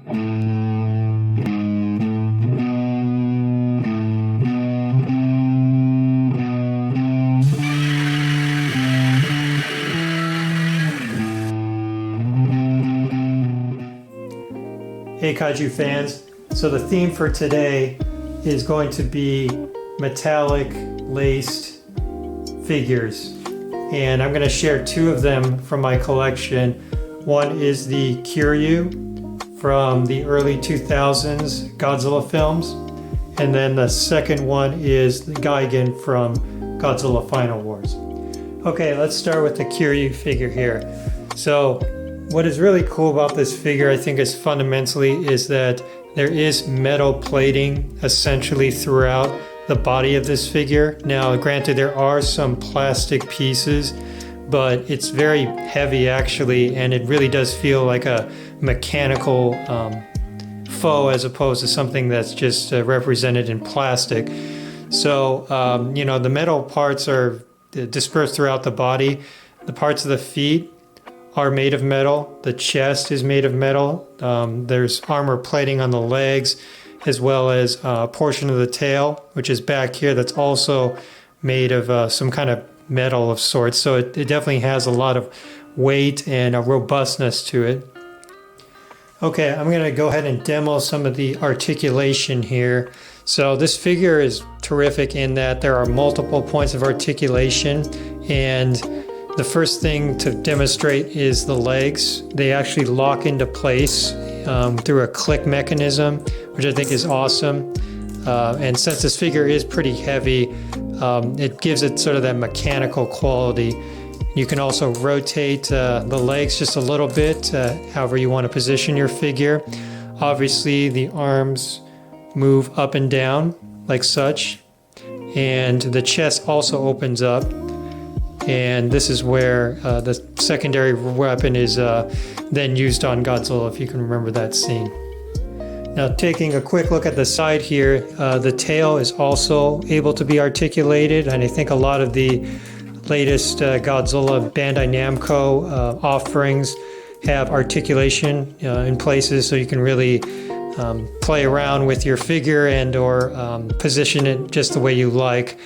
Hey Kaiju fans, so the theme for today is going to be metallic laced figures, and I'm going to share two of them from my collection. One is the Kiryu from the early 2000s Godzilla films, and then the second one is the Gigan from Godzilla Final Wars. Okay, let's start with the Kiryu figure here. So what is really cool about this figure, I think, is fundamentally is that there is metal plating essentially throughout the body of this figure. Now, granted, there are some plastic pieces, but it's very heavy actually, and it really does feel like a mechanical foe as opposed to something that's just represented in plastic. So, the metal parts are dispersed throughout the body. The parts of the feet are made of metal. The chest is made of metal. There's armor plating on the legs, as well as a portion of the tail, which is back here, that's also made of some kind of metal of sorts. So it definitely has a lot of weight and a robustness to it. Okay, I'm gonna go ahead and demo some of the articulation here. So this figure is terrific in that there are multiple points of articulation, and the first thing to demonstrate is the legs. They actually lock into place through a click mechanism, which I think is awesome. And since this figure is pretty heavy, it gives it sort of that mechanical quality. You can also rotate the legs just a little bit, however you want to position your figure. Obviously, the arms move up and down like such, and the chest also opens up. And this is where the secondary weapon is then used on Godzilla, if you can remember that scene. Now, taking a quick look at the side here, the tail is also able to be articulated, and I think a lot of the latest Godzilla Bandai Namco offerings have articulation in places, so you can really play around with your figure and or position it just the way you like.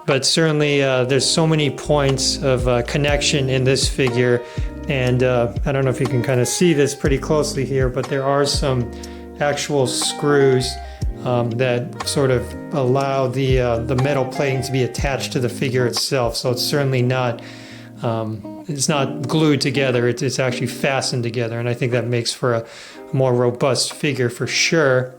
But certainly there's so many points of connection in this figure, and I don't know if you can kind of see this pretty closely here, but there are some actual screws that sort of allow the metal plating to be attached to the figure itself. So it's certainly not it's not glued together, it's actually fastened together, and I think that makes for a more robust figure for sure.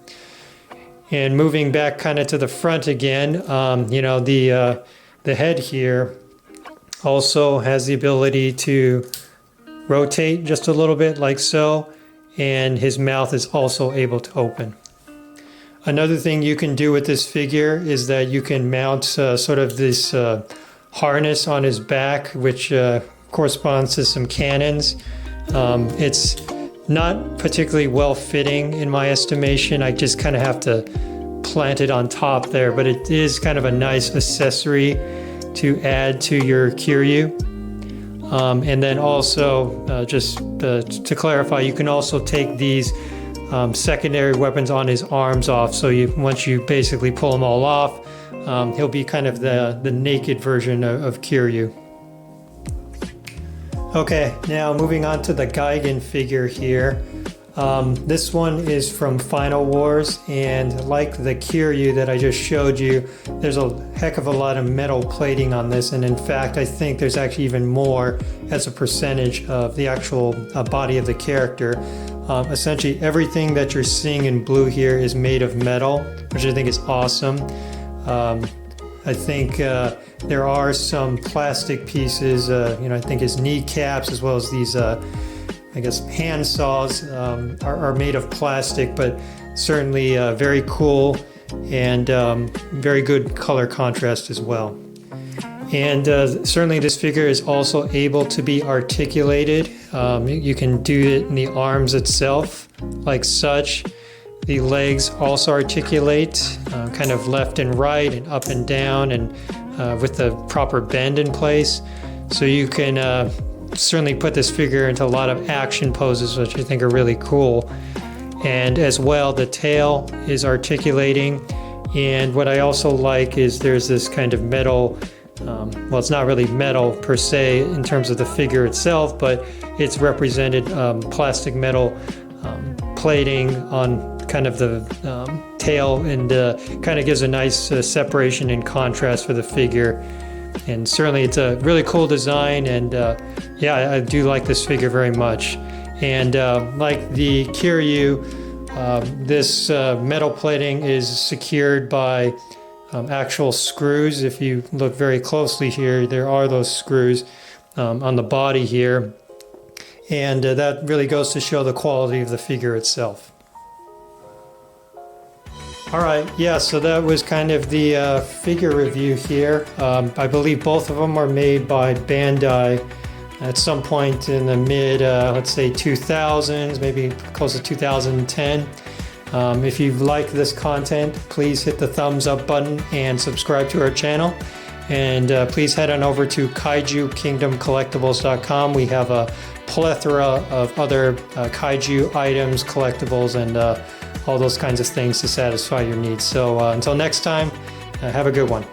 And moving back kind of to the front again, the head here also has the ability to rotate just a little bit like so, and his mouth is also able to open. Another thing you can do with this figure is that you can mount sort of this harness on his back, which corresponds to some cannons. It's not particularly well fitting in my estimation. I just kind of have to plant it on top there, but it is kind of a nice accessory to add to your Kiryu. And then also, just to clarify, you can also take these secondary weapons on his arms off. So once you basically pull them all off, he'll be kind of the naked version of Kiryu. Okay, now moving on to the Gigan figure here. This one is from Final Wars, and like the Kiryu that I just showed you, there's a heck of a lot of metal plating on this, and in fact I think there's actually even more as a percentage of the actual body of the character. Essentially everything that you're seeing in blue here is made of metal, which I think is awesome. I think there are some plastic pieces, I think his kneecaps as well as these, hand saws are made of plastic, but certainly very cool and very good color contrast as well. And certainly this figure is also able to be articulated. You can do it in the arms itself, like such. The legs also articulate, kind of left and right and up and down, and with the proper bend in place. So you can certainly put this figure into a lot of action poses, which I think are really cool. And as well, the tail is articulating. And what I also like is there's this kind of metal, well, it's not really metal per se in terms of the figure itself, but it's represented plastic metal plating on kind of the tail, and kind of gives a nice separation and contrast for the figure. And certainly it's a really cool design, and yeah, I do like this figure very much. And like the Kiryu, this metal plating is secured by actual screws. If you look very closely here, there are those screws on the body here, and that really goes to show the quality of the figure itself. All right, yeah, so that was kind of the figure review here. I believe both of them are made by Bandai at some point in the mid, let's say 2000s, maybe close to 2010. If you like this content, please hit the thumbs up button and subscribe to our channel. And please head on over to kaijukingdomcollectibles.com. We have a plethora of other kaiju items, collectibles, and all those kinds of things to satisfy your needs. So until next time, have a good one.